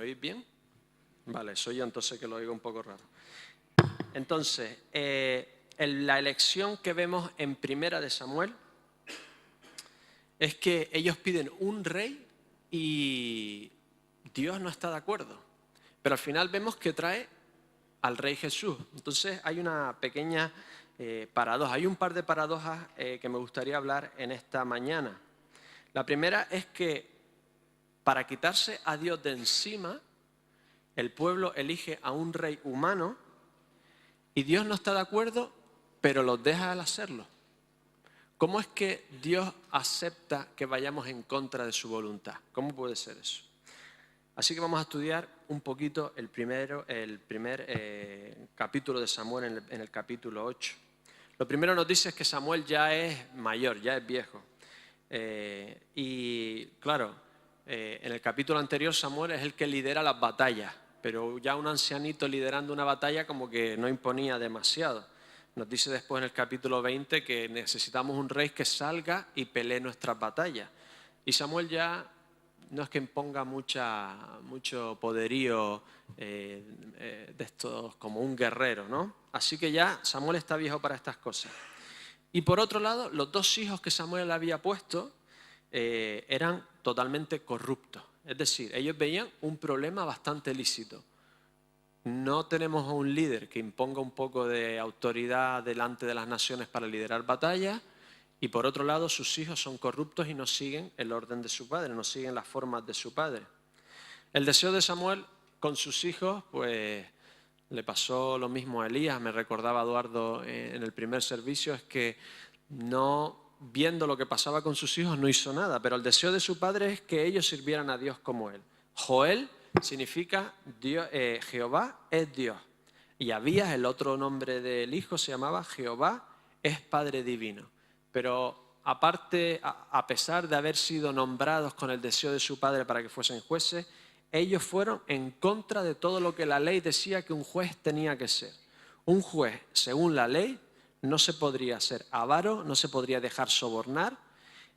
oís bien? Vale, soy yo entonces que lo oigo un poco raro. Entonces, la elección que vemos en Primera de Samuel es que ellos piden un rey y Dios no está de acuerdo. Pero al final vemos que trae al rey Jesús. Entonces hay una pequeña paradoja, hay un par de paradojas que me gustaría hablar en esta mañana. La primera es que para quitarse a Dios de encima, el pueblo elige a un rey humano y Dios no está de acuerdo, pero los deja al hacerlo. ¿Cómo es que Dios acepta que vayamos en contra de su voluntad? ¿Cómo puede ser eso? Así que vamos a estudiar un poquito el primer capítulo de Samuel en el capítulo 8. Lo primero nos dice es que Samuel ya es mayor, ya es viejo. Y claro, en el capítulo anterior Samuel es el que lidera las batallas, pero ya un ancianito liderando una batalla como que no imponía demasiado. Nos dice después en el capítulo 20 que necesitamos un rey que salga y pelee nuestras batallas. Y Samuel ya no es que imponga mucho poderío de estos como un guerrero, ¿no? Así que ya Samuel está viejo para estas cosas. Y por otro lado, los dos hijos que Samuel le había puesto eran totalmente corruptos. Es decir, ellos veían un problema bastante lícito. No tenemos a un líder que imponga un poco de autoridad delante de las naciones para liderar batallas, y por otro lado sus hijos son corruptos y no siguen el orden de su padre, no siguen las formas de su padre. El deseo de Samuel con sus hijos, pues le pasó lo mismo a Elías, me recordaba Eduardo en el primer servicio, es que no, viendo lo que pasaba con sus hijos, no hizo nada, pero el deseo de su padre es que ellos sirvieran a Dios como él. Joel significa Dios, Jehová es Dios. Y Abías, el otro nombre del hijo, se llamaba Jehová es Padre Divino. Pero aparte, a pesar de haber sido nombrados con el deseo de su padre para que fuesen jueces, ellos fueron en contra de todo lo que la ley decía que un juez tenía que ser. Un juez, según la ley, no se podría ser avaro, no se podría dejar sobornar,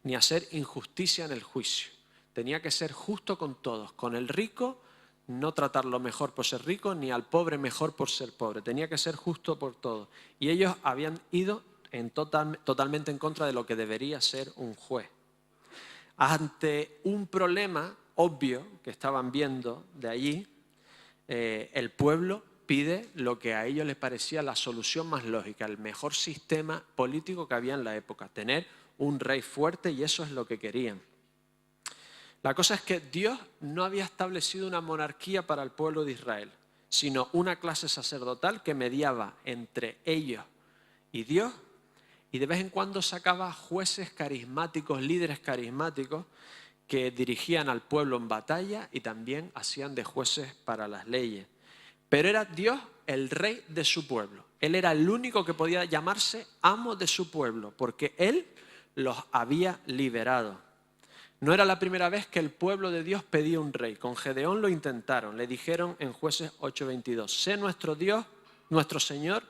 ni hacer injusticia en el juicio. Tenía que ser justo con todos. Con el rico, no tratarlo mejor por ser rico, ni al pobre mejor por ser pobre. Tenía que ser justo por todos. Y ellos habían ido totalmente en contra de lo que debería ser un juez. Ante un problema obvio que estaban viendo de allí, el pueblo pide lo que a ellos les parecía la solución más lógica, el mejor sistema político que había en la época, tener un rey fuerte, y eso es lo que querían. La cosa es que Dios no había establecido una monarquía para el pueblo de Israel, sino una clase sacerdotal que mediaba entre ellos y Dios, y de vez en cuando sacaba jueces carismáticos, líderes carismáticos, que dirigían al pueblo en batalla y también hacían de jueces para las leyes. Pero era Dios el rey de su pueblo. Él era el único que podía llamarse amo de su pueblo, porque Él los había liberado. No era la primera vez que el pueblo de Dios pedía un rey. Con Gedeón lo intentaron. Le dijeron en Jueces 8:22, sé nuestro Dios, nuestro Señor,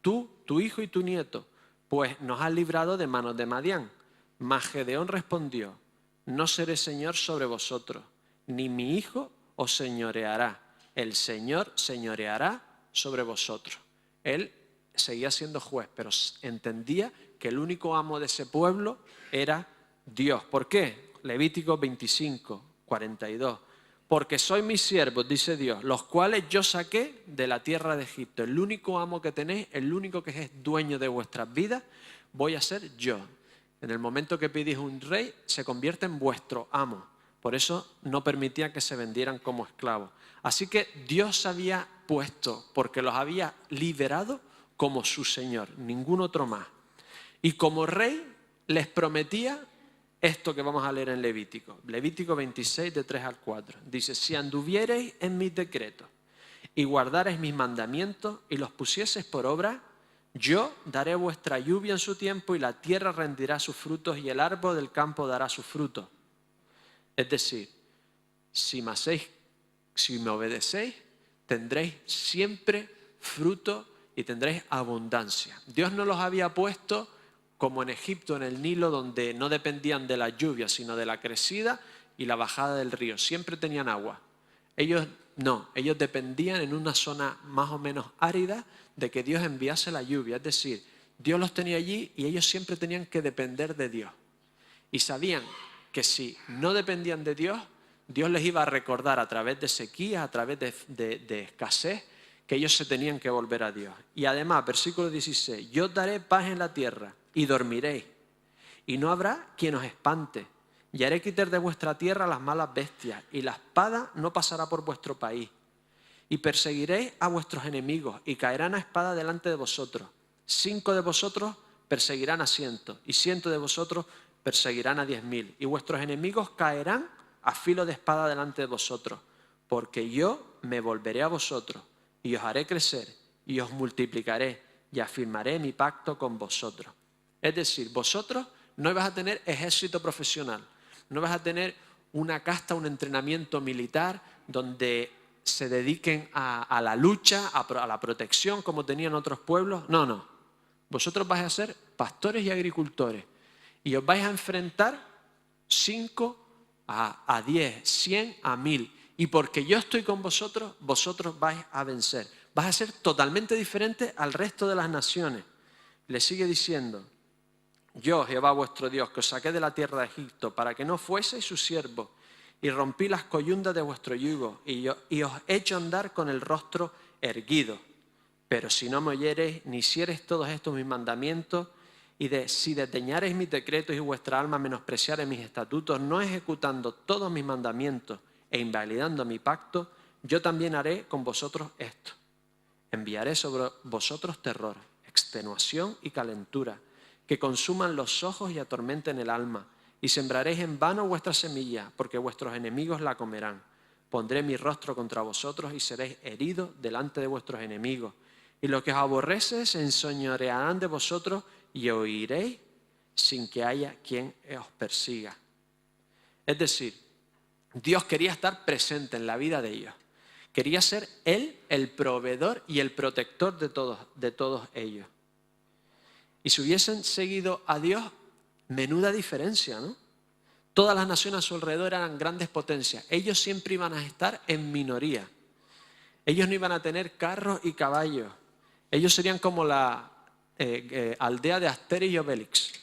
tú, tu hijo y tu nieto, pues nos has librado de manos de Madián. Mas Gedeón respondió, no seré señor sobre vosotros, ni mi hijo os señoreará. El Señor señoreará sobre vosotros. Él seguía siendo juez, pero entendía que el único amo de ese pueblo era Dios. ¿Por qué? Levítico 25:42. Porque sois mis siervos, dice Dios, los cuales yo saqué de la tierra de Egipto. El único amo que tenéis, el único que es dueño de vuestras vidas, voy a ser yo. En el momento que pedís un rey, se convierte en vuestro amo. Por eso no permitía que se vendieran como esclavos. Así que Dios se había puesto, porque los había liberado, como su Señor, ningún otro más. Y como rey les prometía esto que vamos a leer en Levítico. Levítico 26, de 3 al 4. Dice, si anduviereis en mis decretos y guardareis mis mandamientos y los pusieseis por obra, yo daré vuestra lluvia en su tiempo y la tierra rendirá sus frutos y el árbol del campo dará sus frutos. Es decir, si me obedecéis, tendréis siempre fruto y tendréis abundancia. Dios no los había puesto como en Egipto, en el Nilo, donde no dependían de la lluvia, sino de la crecida y la bajada del río. Siempre tenían agua. Ellos no, ellos dependían en una zona más o menos árida de que Dios enviase la lluvia. Es decir, Dios los tenía allí y ellos siempre tenían que depender de Dios. Y sabían que si no dependían de Dios, Dios les iba a recordar a través de sequía, a través de escasez, que ellos se tenían que volver a Dios. Y además, versículo 16, yo os daré paz en la tierra y dormiréis, y no habrá quien os espante. Y haré quitar de vuestra tierra las malas bestias, y la espada no pasará por vuestro país. Y perseguiréis a vuestros enemigos, y caerán a espada delante de vosotros. 5 de vosotros perseguirán a 100, y 100 de vosotros perseguirán a 10.000. Y vuestros enemigos caerán a filo de espada delante de vosotros, porque yo me volveré a vosotros, y os haré crecer, y os multiplicaré, y afirmaré mi pacto con vosotros. Es decir, vosotros no vais a tener ejército profesional, no vas a tener una casta, un entrenamiento militar donde se dediquen a la lucha, a la protección como tenían otros pueblos. No, no. Vosotros vais a ser pastores y agricultores y os vais a enfrentar 5 a 10, 100 a 1000. Y porque yo estoy con vosotros, vosotros vais a vencer. Vas a ser totalmente diferente al resto de las naciones. Le sigue diciendo, yo, Jehová vuestro Dios, que os saqué de la tierra de Egipto, para que no fueseis sus siervos, y rompí las coyundas de vuestro yugo, y os he hecho andar con el rostro erguido. Pero si no me oyereis, ni hiciereis todos estos mis mandamientos, y si desdeñareis mis decretos y vuestra alma menospreciare mis estatutos, no ejecutando todos mis mandamientos e invalidando mi pacto, yo también haré con vosotros esto. Enviaré sobre vosotros terror, extenuación y calentura, que consuman los ojos y atormenten el alma, y sembraréis en vano vuestra semilla, porque vuestros enemigos la comerán. Pondré mi rostro contra vosotros y seréis heridos delante de vuestros enemigos. Y los que os aborrecen se enseñorearán de vosotros y oiréis sin que haya quien os persiga. Es decir, Dios quería estar presente en la vida de ellos. Quería ser Él el proveedor y el protector de todos ellos. Y si hubiesen seguido a Dios, menuda diferencia, ¿no? Todas las naciones a su alrededor eran grandes potencias. Ellos siempre iban a estar en minoría. Ellos no iban a tener carros y caballos. Ellos serían como la aldea de Asterix y Obelix.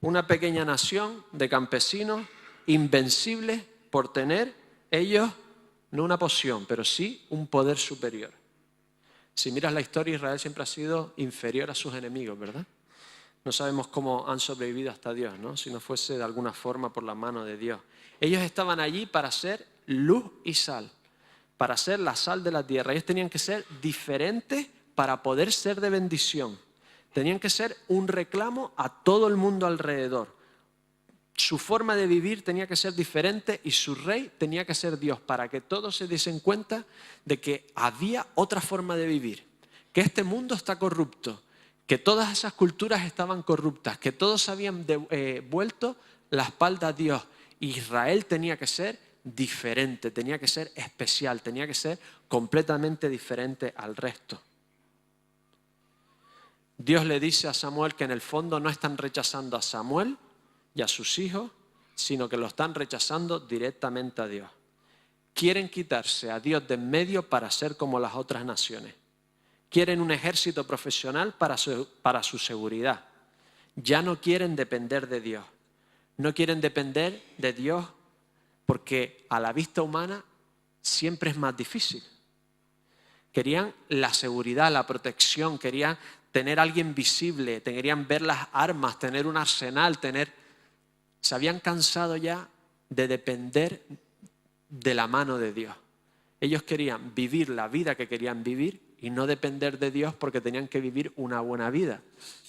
Una pequeña nación de campesinos invencibles por tener ellos no una poción, pero sí un poder superior. Si miras la historia, Israel siempre ha sido inferior a sus enemigos, ¿verdad? No sabemos cómo han sobrevivido hasta Dios, ¿no? Si no fuese de alguna forma por la mano de Dios. Ellos estaban allí para ser luz y sal, para ser la sal de la tierra. Ellos tenían que ser diferentes para poder ser de bendición. Tenían que ser un reclamo a todo el mundo alrededor. Su forma de vivir tenía que ser diferente y su rey tenía que ser Dios, para que todos se diesen cuenta de que había otra forma de vivir, que este mundo está corrupto, que todas esas culturas estaban corruptas, que todos habían vuelto la espalda a Dios. Israel tenía que ser diferente, tenía que ser especial, tenía que ser completamente diferente al resto. Dios le dice a Samuel que en el fondo no están rechazando a Samuel y a sus hijos, sino que lo están rechazando directamente a Dios. Quieren quitarse a Dios de en medio para ser como las otras naciones. Quieren un ejército profesional para su seguridad. Ya no quieren depender de Dios. No quieren depender de Dios porque a la vista humana siempre es más difícil. Querían la seguridad, la protección, querían tener a alguien visible, querían ver las armas, tener un arsenal, Se habían cansado ya de depender de la mano de Dios. Ellos querían vivir la vida que querían vivir y no depender de Dios porque tenían que vivir una buena vida.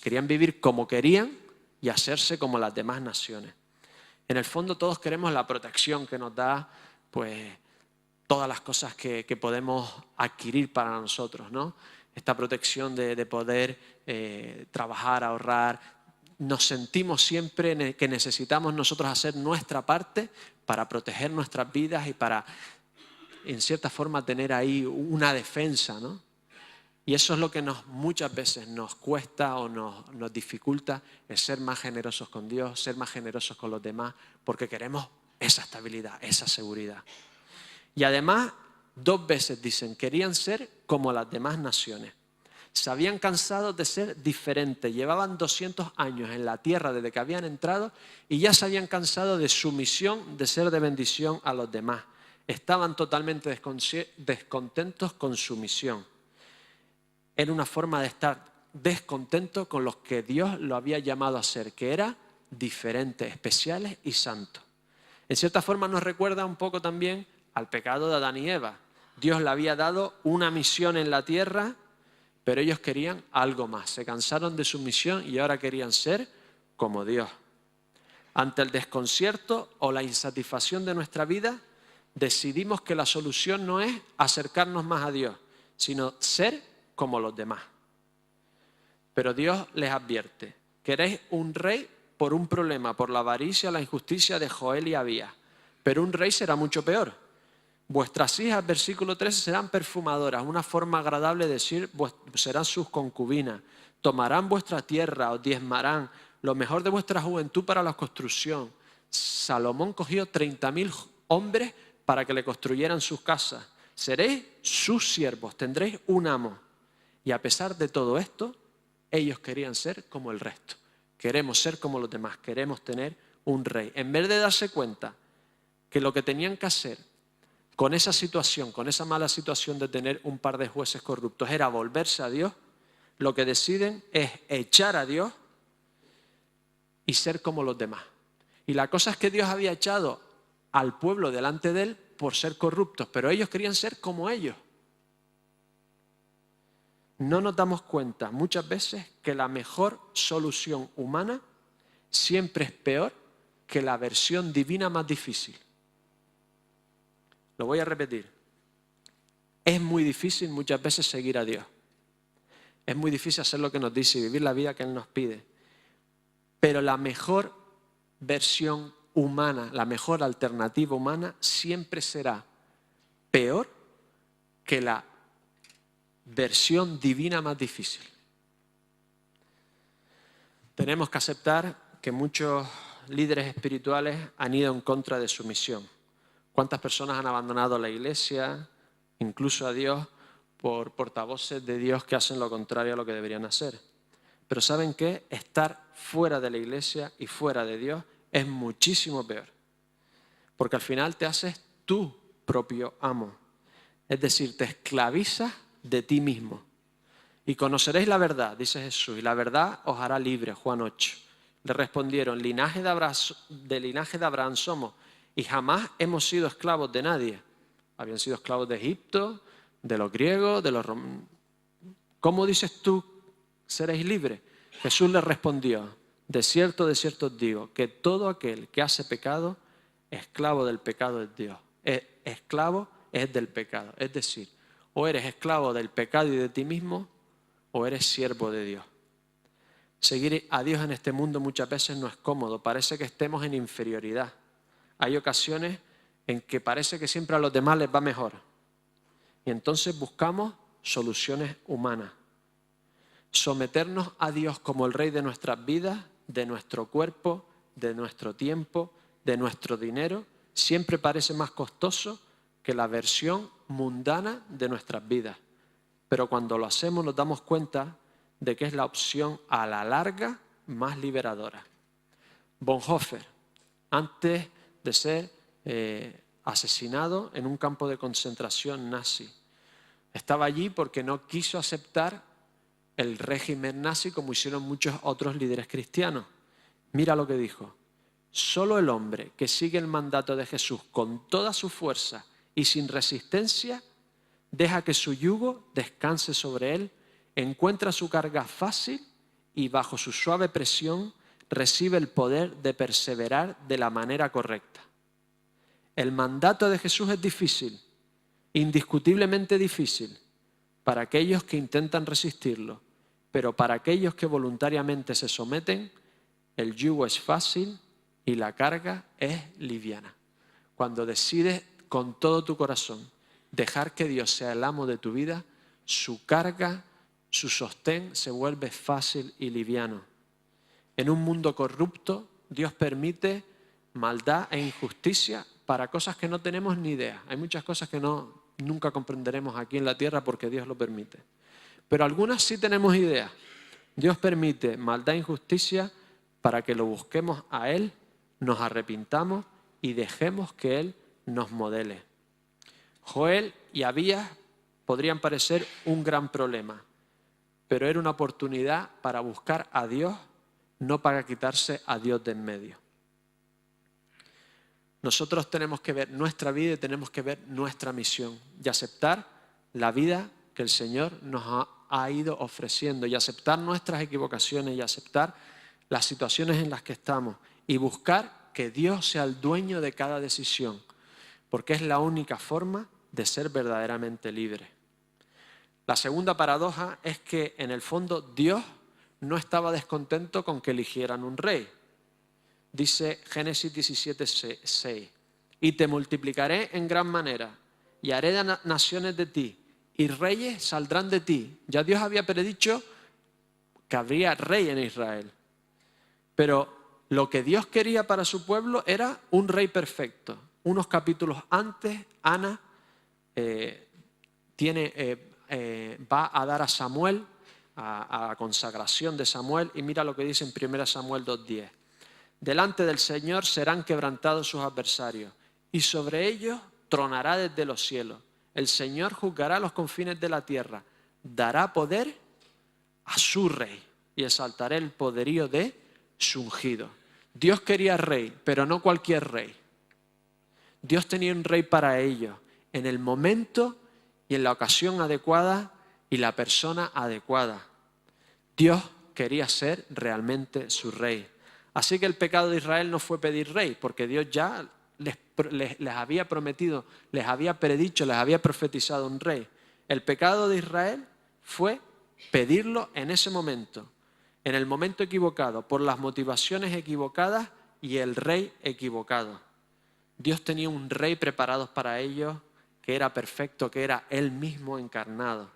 Querían vivir como querían y hacerse como las demás naciones. En el fondo todos queremos la protección que nos da pues, todas las cosas que podemos adquirir para nosotros, ¿no? Esta protección de poder trabajar, ahorrar. Nos sentimos siempre que necesitamos nosotros hacer nuestra parte para proteger nuestras vidas y para, en cierta forma, tener ahí una defensa, ¿no? Y eso es lo que muchas veces nos cuesta o nos dificulta, es ser más generosos con Dios, ser más generosos con los demás, porque queremos esa estabilidad, esa seguridad. Y además 2 veces dicen, querían ser como las demás naciones. Se habían cansado de ser diferentes. Llevaban 200 años en la tierra desde que habían entrado y ya se habían cansado de su misión de ser de bendición a los demás. Estaban totalmente descontentos con su misión. Era una forma de estar descontentos con los que Dios lo había llamado a ser, que era diferentes, especiales y santos. En cierta forma nos recuerda un poco también al pecado de Adán y Eva. Dios le había dado una misión en la tierra, pero ellos querían algo más. Se cansaron de su misión y ahora querían ser como Dios. Ante el desconcierto o la insatisfacción de nuestra vida, decidimos que la solución no es acercarnos más a Dios, sino ser como los demás. Pero Dios les advierte, queréis un rey por un problema, por la avaricia, la injusticia de Joel y Abías, pero un rey será mucho peor. Vuestras hijas, versículo 13, serán perfumadoras, una forma agradable de decir, serán sus concubinas, tomarán vuestra tierra, os diezmarán, lo mejor de vuestra juventud para la construcción. Salomón cogió 30.000 hombres para que le construyeran sus casas. Seréis sus siervos, tendréis un amo. Y a pesar de todo esto, ellos querían ser como el resto. Queremos ser como los demás, queremos tener un rey. En vez de darse cuenta que lo que tenían que hacer con esa situación, con esa mala situación de tener un par de jueces corruptos, era volverse a Dios, lo que deciden es echar a Dios y ser como los demás. Y la cosa es que Dios había echado al pueblo delante de él por ser corruptos, pero ellos querían ser como ellos. No nos damos cuenta muchas veces que la mejor solución humana siempre es peor que la versión divina más difícil. Lo voy a repetir. Es muy difícil muchas veces seguir a Dios. Es muy difícil hacer lo que nos dice y vivir la vida que Él nos pide. Pero la mejor versión humana, la mejor alternativa humana siempre será peor que la versión divina más difícil. Tenemos que aceptar que muchos líderes espirituales han ido en contra de su misión. ¿Cuántas personas han abandonado la iglesia, incluso a Dios, por portavoces de Dios que hacen lo contrario a lo que deberían hacer? Pero ¿saben qué? Estar fuera de la iglesia y fuera de Dios es muchísimo peor. Porque al final te haces tu propio amo. Es decir, te esclavizas de ti mismo. Y conoceréis la verdad, dice Jesús, y la verdad os hará libre, Juan 8. Le respondieron, linaje de Abraham somos, y jamás hemos sido esclavos de nadie. Habían sido esclavos de Egipto, de los griegos, de los romanos. ¿Cómo dices tú seréis libres? Jesús le respondió, de cierto os digo, que todo aquel que hace pecado, esclavo del pecado es Dios. Esclavo es del pecado. Es decir, o eres esclavo del pecado y de ti mismo, o eres siervo de Dios. Seguir a Dios en este mundo muchas veces no es cómodo, parece que estemos en inferioridad. Hay ocasiones en que parece que siempre a los demás les va mejor. Y entonces buscamos soluciones humanas. Someternos a Dios como el Rey de nuestras vidas, de nuestro cuerpo, de nuestro tiempo, de nuestro dinero, siempre parece más costoso que la versión mundana de nuestras vidas. Pero cuando lo hacemos nos damos cuenta de que es la opción a la larga más liberadora. Bonhoeffer, antes de ser asesinado en un campo de concentración nazi, estaba allí porque no quiso aceptar el régimen nazi como hicieron muchos otros líderes cristianos. Mira lo que dijo. Solo el hombre que sigue el mandato de Jesús con toda su fuerza y sin resistencia, deja que su yugo descanse sobre él, encuentra su carga fácil y bajo su suave presión recibe el poder de perseverar de la manera correcta. El mandato de Jesús es difícil, indiscutiblemente difícil, para aquellos que intentan resistirlo, pero para aquellos que voluntariamente se someten, el yugo es fácil y la carga es liviana. Cuando decides con todo tu corazón dejar que Dios sea el amo de tu vida, su carga, su sostén se vuelve fácil y liviano. En un mundo corrupto, Dios permite maldad e injusticia para cosas que no tenemos ni idea. Hay muchas cosas que no nunca comprenderemos aquí en la tierra porque Dios lo permite. Pero algunas sí tenemos idea. Dios permite maldad e injusticia para que lo busquemos a Él, nos arrepintamos y dejemos que Él nos modele. Joel y Abías podrían parecer un gran problema, pero era una oportunidad para buscar a Dios, no para quitarse a Dios de en medio. Nosotros tenemos que ver nuestra vida y tenemos que ver nuestra misión y aceptar la vida que el Señor nos ha ido ofreciendo y aceptar nuestras equivocaciones y aceptar las situaciones en las que estamos y buscar que Dios sea el dueño de cada decisión, porque es la única forma de ser verdaderamente libre. La segunda paradoja es que en el fondo Dios no estaba descontento con que eligieran un rey. Dice Génesis 17:6, y te multiplicaré en gran manera y haré naciones de ti y reyes saldrán de ti. Ya Dios había predicho que habría rey en Israel. Pero lo que Dios quería para su pueblo era un rey perfecto. Unos capítulos antes, Ana va a dar a Samuel, a la consagración de Samuel, y mira lo que dice en 1 Samuel 2:10. Delante del Señor serán quebrantados sus adversarios, y sobre ellos tronará desde los cielos. El Señor juzgará los confines de la tierra, dará poder a su rey y exaltará el poderío de su ungido. Dios quería rey, pero no cualquier rey. Dios tenía un rey para ellos, en el momento y en la ocasión adecuada y la persona adecuada. Dios quería ser realmente su rey. Así que el pecado de Israel no fue pedir rey, porque Dios ya les había prometido, les había predicho, les había profetizado un rey. El pecado de Israel fue pedirlo en ese momento, en el momento equivocado, por las motivaciones equivocadas y el rey equivocado. Dios tenía un rey preparado para ellos, que era perfecto, que era Él mismo encarnado.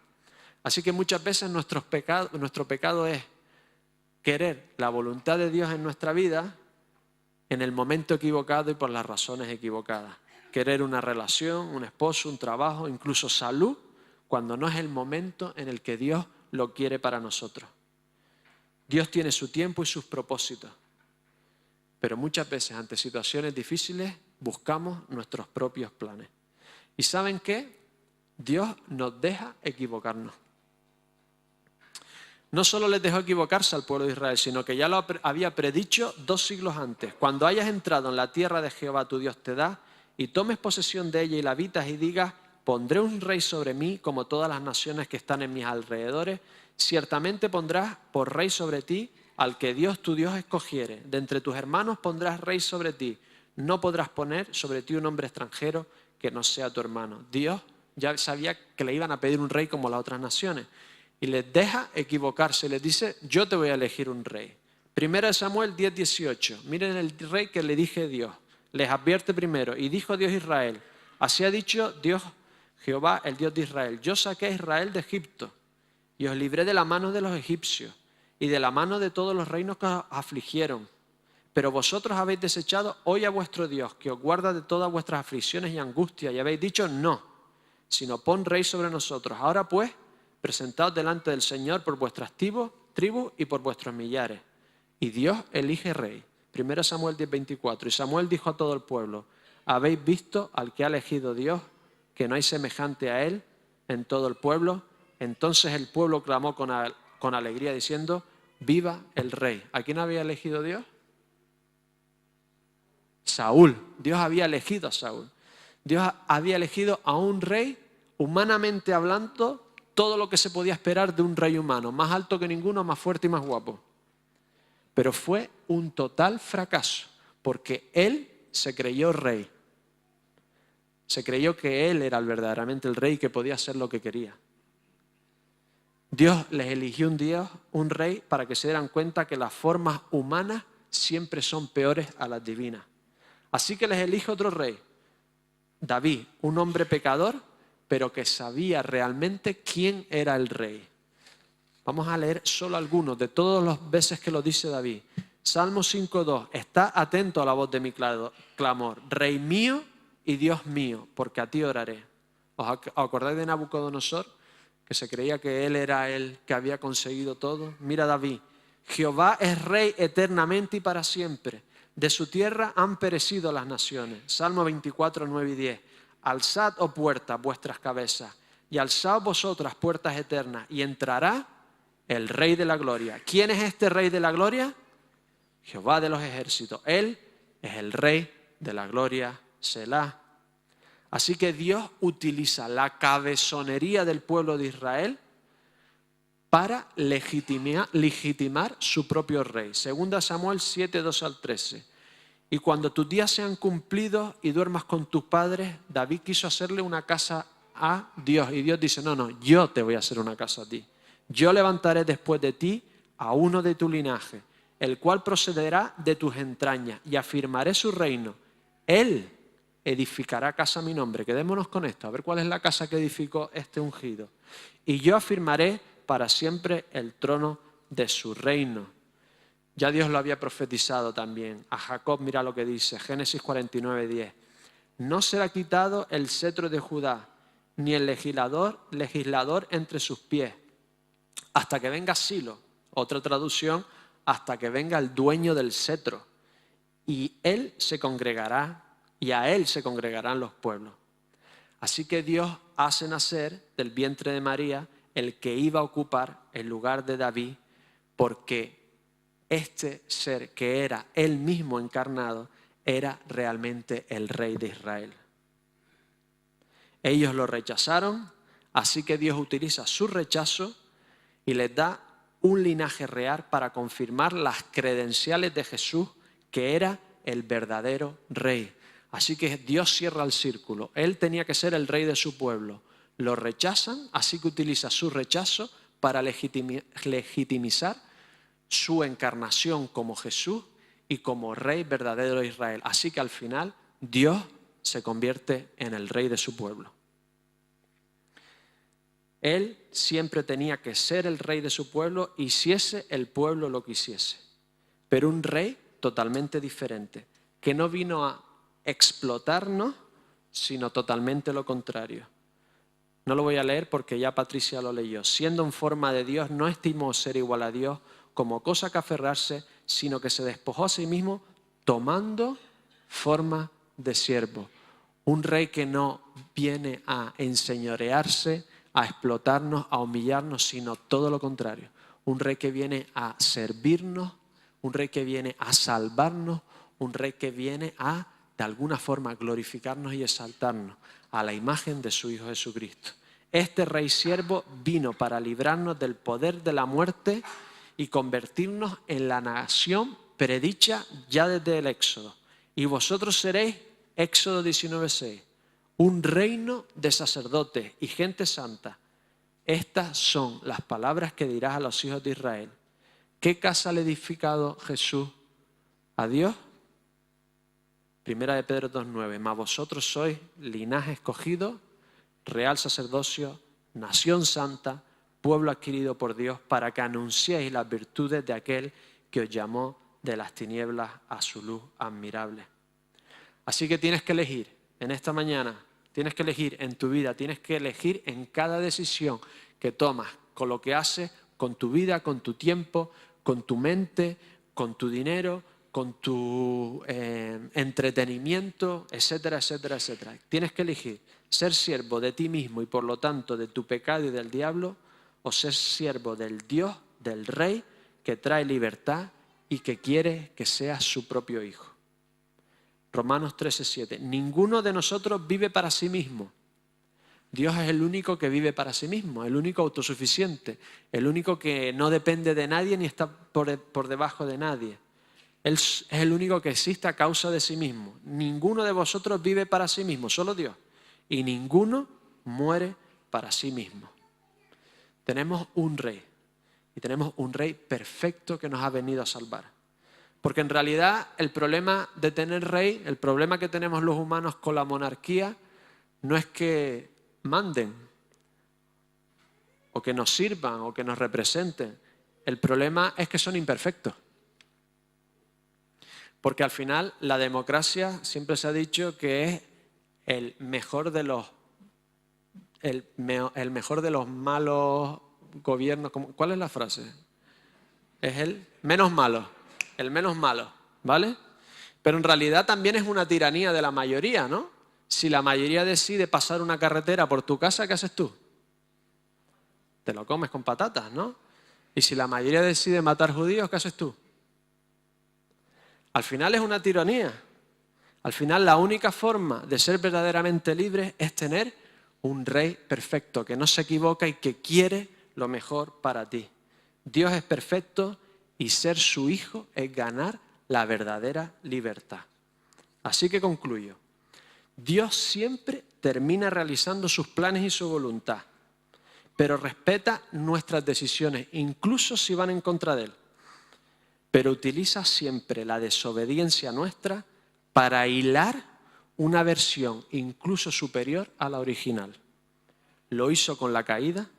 Así que muchas veces nuestro pecado es querer la voluntad de Dios en nuestra vida en el momento equivocado y por las razones equivocadas. Querer una relación, un esposo, un trabajo, incluso salud, cuando no es el momento en el que Dios lo quiere para nosotros. Dios tiene su tiempo y sus propósitos, pero muchas veces ante situaciones difíciles buscamos nuestros propios planes. ¿Y saben qué? Dios nos deja equivocarnos. No solo les dejó equivocarse al pueblo de Israel, sino que ya lo había predicho 2 siglos antes. Cuando hayas entrado en la tierra de Jehová tu Dios te da, y tomes posesión de ella y la habitas y digas, pondré un rey sobre mí como todas las naciones que están en mis alrededores, ciertamente pondrás por rey sobre ti al que Dios tu Dios escogiere. De entre tus hermanos pondrás rey sobre ti. No podrás poner sobre ti un hombre extranjero que no sea tu hermano. Dios ya sabía que le iban a pedir un rey como las otras naciones. Y les deja equivocarse, les dice, yo te voy a elegir un rey. 1 Samuel 10:18, miren el rey que le dije Dios. Les advierte primero, y dijo Dios a Israel, así ha dicho Dios Jehová, el Dios de Israel, yo saqué a Israel de Egipto y os libré de la mano de los egipcios y de la mano de todos los reinos que os afligieron. Pero vosotros habéis desechado hoy a vuestro Dios, que os guarda de todas vuestras aflicciones y angustias, y habéis dicho no, sino pon rey sobre nosotros. Ahora pues, presentaos delante del Señor por vuestras tribus y por vuestros millares. Y Dios elige rey. 1 Samuel 10:24. Y Samuel dijo a todo el pueblo, ¿habéis visto al que ha elegido Dios, que no hay semejante a él en todo el pueblo? Entonces el pueblo clamó con alegría diciendo, viva el rey. ¿A quién había elegido Dios? Saúl. Dios había elegido a Saúl. Dios había elegido a un rey, humanamente hablando, todo lo que se podía esperar de un rey humano, más alto que ninguno, más fuerte y más guapo. Pero fue un total fracaso, porque él se creyó rey. Se creyó que él era verdaderamente el rey, que podía hacer lo que quería. Dios les eligió un rey, para que se dieran cuenta que las formas humanas siempre son peores a las divinas. Así que les elige otro rey, David, un hombre pecador, pero que sabía realmente quién era el rey. Vamos a leer solo algunos de todas las veces que lo dice David. Salmo 5:2. Está atento a la voz de mi clamor. Rey mío y Dios mío, porque a ti oraré. ¿Os acordáis de Nabucodonosor? Que se creía que él era el que había conseguido todo. Mira David, Jehová es rey eternamente y para siempre. De su tierra han perecido las naciones. Salmo 24, 9 y 10. Alzad, oh puertas, vuestras cabezas, y alzad vosotras puertas eternas, y entrará el Rey de la Gloria. ¿Quién es este Rey de la Gloria? Jehová de los ejércitos. Él es el Rey de la Gloria, Selah. Así que Dios utiliza la cabezonería del pueblo de Israel para legitimar su propio rey. Segunda Samuel 7, 2 al 13. Y cuando tus días sean cumplidos y duermas con tus padres, David quiso hacerle una casa a Dios. Y Dios dice, no, yo te voy a hacer una casa a ti. Yo levantaré después de ti a uno de tu linaje, el cual procederá de tus entrañas, y afirmaré su reino. Él edificará casa a mi nombre. Quedémonos con esto, a ver cuál es la casa que edificó este ungido. Y yo afirmaré para siempre el trono de su reino. Ya Dios lo había profetizado también. A Jacob, mira lo que dice, Génesis 49, 10. No será quitado el cetro de Judá, ni el legislador entre sus pies, hasta que venga Silo. Otra traducción, hasta que venga el dueño del cetro. Y él se congregará, y a él se congregarán los pueblos. Así que Dios hace nacer del vientre de María el que iba a ocupar el lugar de David, porque este ser que era él mismo encarnado era realmente el rey de Israel. Ellos lo rechazaron, así que Dios utiliza su rechazo y les da un linaje real para confirmar las credenciales de Jesús, que era el verdadero rey. Así que Dios cierra el círculo. Él tenía que ser el rey de su pueblo. Lo rechazan, así que utiliza su rechazo para legitimizar su encarnación como Jesús y como rey verdadero de Israel. Así que al final Dios se convierte en el rey de su pueblo. Él siempre tenía que ser el rey de su pueblo, hiciese el pueblo lo que hiciese. Pero un rey totalmente diferente, que no vino a explotarnos, sino totalmente lo contrario. No lo voy a leer porque ya Patricia lo leyó. Siendo en forma de Dios, no estimó ser igual a Dios como cosa que aferrarse, sino que se despojó a sí mismo tomando forma de siervo. Un rey que no viene a enseñorearse, a explotarnos, a humillarnos, sino todo lo contrario. Un rey que viene a servirnos, un rey que viene a salvarnos, un rey que viene a, de alguna forma, glorificarnos y exaltarnos a la imagen de su Hijo Jesucristo. Este rey siervo vino para librarnos del poder de la muerte y convertirnos en la nación predicha ya desde el Éxodo. Y vosotros seréis, Éxodo 19:6, un reino de sacerdotes y gente santa. Estas son las palabras que dirás a los hijos de Israel. ¿Qué casa le ha edificado Jesús a Dios? Primera de Pedro 2:9. Mas vosotros sois linaje escogido, real sacerdocio, nación santa, pueblo adquirido por Dios, para que anunciéis las virtudes de aquel que os llamó de las tinieblas a su luz admirable. Así que tienes que elegir en esta mañana, tienes que elegir en tu vida, tienes que elegir en cada decisión que tomas, con lo que haces, con tu vida, con tu tiempo, con tu mente, con tu dinero, con tu entretenimiento, etcétera, etcétera, etcétera. Tienes que elegir ser siervo de ti mismo y por lo tanto de tu pecado y del diablo, o ser siervo del Dios, del Rey, que trae libertad y que quiere que seas su propio hijo. Romanos 13:7. Ninguno de nosotros vive para sí mismo. Dios es el único que vive para sí mismo, el único autosuficiente, el único que no depende de nadie ni está por debajo de nadie. Él es el único que existe a causa de sí mismo. Ninguno de vosotros vive para sí mismo, solo Dios. Y ninguno muere para sí mismo. Tenemos un rey. Y tenemos un rey perfecto que nos ha venido a salvar. Porque en realidad el problema de tener rey, el problema que tenemos los humanos con la monarquía, no es que manden, o que nos sirvan, o que nos representen. El problema es que son imperfectos. Porque al final la democracia siempre se ha dicho que es el mejor de los el mejor de los malos gobiernos. ¿Cuál es la frase? Es el menos malo, ¿vale? Pero en realidad también es una tiranía de la mayoría, ¿no? Si la mayoría decide pasar una carretera por tu casa, ¿qué haces tú? Te lo comes con patatas, ¿no? Y si la mayoría decide matar judíos, ¿qué haces tú? Al final es una tiranía. Al final la única forma de ser verdaderamente libres es tener un rey perfecto, que no se equivoca y que quiere lo mejor para ti. Dios es perfecto y ser su hijo es ganar la verdadera libertad. Así que concluyo. Dios siempre termina realizando sus planes y su voluntad, pero respeta nuestras decisiones, incluso si van en contra de Él. Pero utiliza siempre la desobediencia nuestra para hilar una versión incluso superior a la original. Lo hizo con la caída,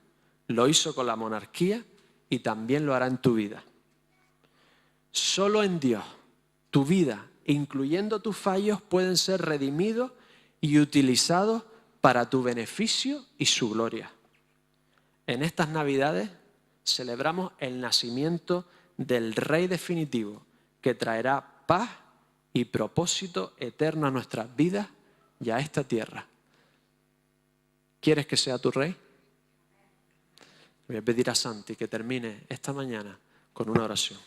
lo hizo con la monarquía y también lo hará en tu vida. Solo en Dios, tu vida, incluyendo tus fallos, pueden ser redimidos y utilizados para tu beneficio y su gloria. En estas Navidades celebramos el nacimiento del Rey definitivo que traerá paz y propósito eterno a nuestras vidas y a esta tierra. ¿Quieres que sea tu Rey? Voy a pedir a Santi que termine esta mañana con una oración.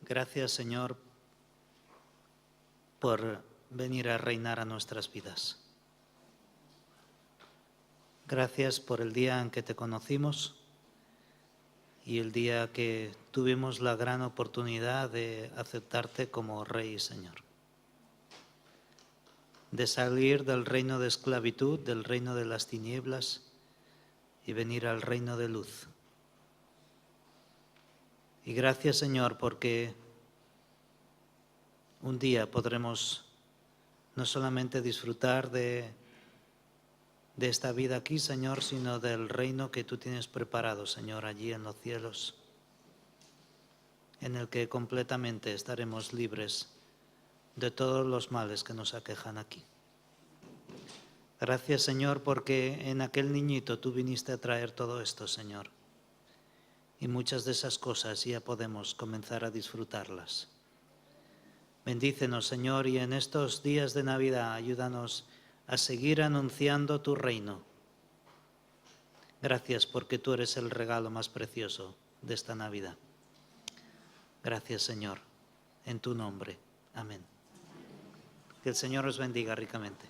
Gracias, Señor, por venir a reinar a nuestras vidas. Gracias por el día en que te conocimos y el día que tuvimos la gran oportunidad de aceptarte como Rey y Señor. De salir del reino de esclavitud, del reino de las tinieblas y venir al reino de luz. Y gracias, Señor, porque un día podremos no solamente disfrutar de esta vida aquí, Señor, sino del reino que tú tienes preparado, Señor, allí en los cielos, en el que completamente estaremos libres de todos los males que nos aquejan aquí. Gracias, Señor, porque en aquel niñito tú viniste a traer todo esto, Señor. Y muchas de esas cosas ya podemos comenzar a disfrutarlas. Bendícenos, Señor, y en estos días de Navidad ayúdanos a seguir anunciando tu reino. Gracias porque tú eres el regalo más precioso de esta Navidad. Gracias, Señor, en tu nombre. Amén. Que el Señor os bendiga ricamente.